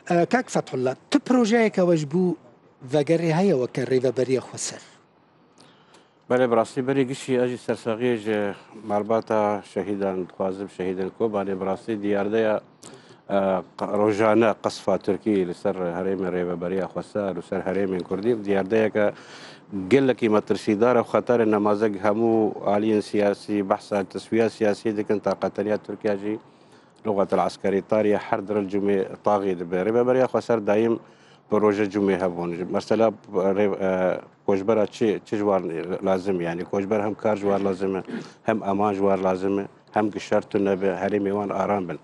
كاك فتح الله تبروجيك وجبو فاجري هيا وكريفا بريا خسر. بله براستی بری گشی اجی سرساقیج مربوطه شهیدان خوازم شهیدان کوبانی براستی دیارده روجانه قصفة تركي لسر هريم ريبة بريا خسار وسر هريم كردي دیارده که قل لك ما ترشيدار وخطر النماذج همو عاليا سياسي بحث عن تسوية سياسية دي كنت قتاليات تركيا جي لغة العسكري طارية حردر الجميع طاغي ريبة بريا خسار دايم بروجه جمعه هبون مثلا کوچبر چه جوار لازم يعني کوچبر هم کار جوار لازمه هم امان جوار لازمه هم قشرت نبه هري ميوان آرام بن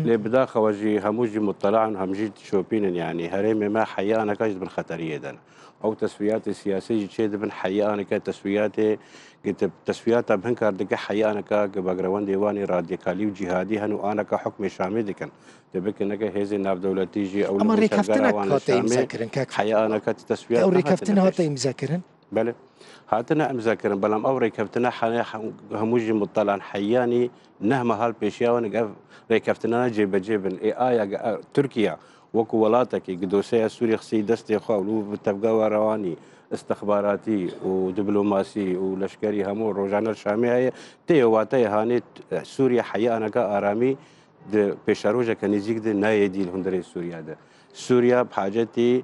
لبدا خوجي هموجي مطلعا همجي شوبين يعني هري ما حياة أنا كاجد من خطرية دنا أو تسويات سياسية شيء بن حياة أنا كتسويات قلت تسويات بهنكار دك حياة أنا كباغروان ديواني راديكالي وجهادي هنو أنا كحكم شامي دكن تبك إنك هذه ناف دولتي جي أو أما ريكفتنا هاتي مذاكرين حياة أنا كتسويات أو ريكفتنا هاتي مذاكرين بله هاتنا مذاكرين بلام أو ريكفتنا هموجي مطلعا حياني نهما هالبيشيا ونقف ريكفتنا جيبن آية تركيا وكو ولاتك قدوسية سوريا خسي دستي خاولو بتبقى رواني استخباراتي ودبلوماسي ولشكري همو روجانا الشامي هي تيواتي هاني سوريا حياة أنا كأرامي بيشاروجا كنزيك دي نايدي الهندري سوريا ده سوريا بحاجتي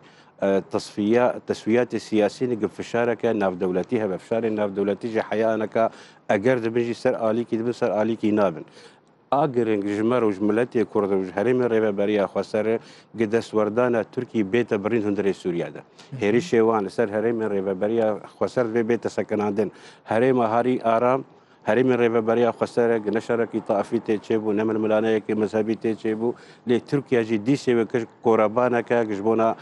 تسويات السياسيين قبل فشارك ناف دولتيها بفشار ناف دولتي جي حياة أنا كأجرد بيجي سر آليكي دبن سر آليكي نابن آگرینگ جمر و جملتی کرد و هریم ریبه بریا خسر قدس وردانه ترکی بیت برین هندری سوریا ده هری شوان سر هریم ریبه بریا خسر بیت سکنادن هریم هاری آرام هریم ریبه بریا خسر نشرکی طائفی تجيبو نمر ملانه کی مذهبی تجيبو لی ترکیا جی دیسی و کش قربانه که جبونا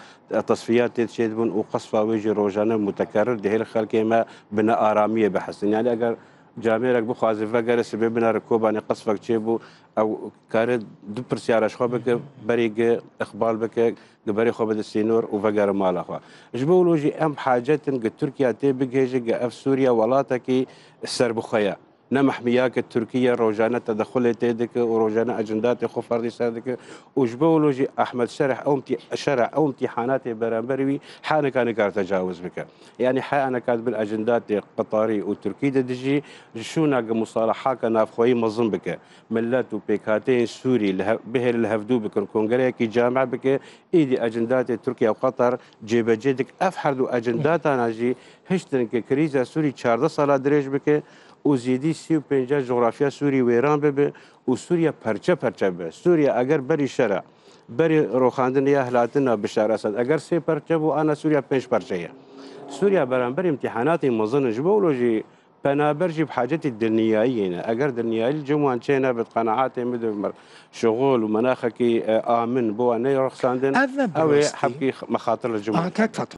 تصفیات تجيبون و قصفه ویجی روزانه متکرر ده الخلق ما بنا آرامیه بحثن يعني اگر جامعك بخوازي فقر سببنا ركوباني قصفك تشيبو او كارد دو برسيارش خو بك بريق اقبال بك بري خو بد السينور وفقر مال اخوا جبولو جي ام حاجات قد تركيا تبق هيجي اف سوريا ولاتكي السرب خيا نمحمياك التركية روجانا تدخل تيدك وروجانا اجندات خو فردي سادك وجبولو جي احمد شرع او امتحانات برامبري حانا كان كار تجاوز بك يعني حا انا كاتب الاجندات قطري وتركي دجي شونا مصالحات ناف خوي مظن بك ملات وبيكاتين سوري بهر الهفدو بك الكونغري كي جامع بك ايدي اجندات تركيا وقطر جيب جدك افحردو اجندات انا جي هشتن كريزا سوري 14 سال دريج بك وزيدي 35 جغرافيا سوري ويران بب وسوريا پرچه به سوريا اگر بری شرع بری روخاندن يا اهلاتنا بشار اسد اگر سي پرچه بو انا سوريا 5 پرچه سوريا برانبر امتحانات مظن جبولوجي بنابرجي بحاجة الدنيايين اگر دنياي الجموان شينا بقناعات مدمر شغل ومناخك آمن بو اني رخصاندن او حبكي مخاطر الجموان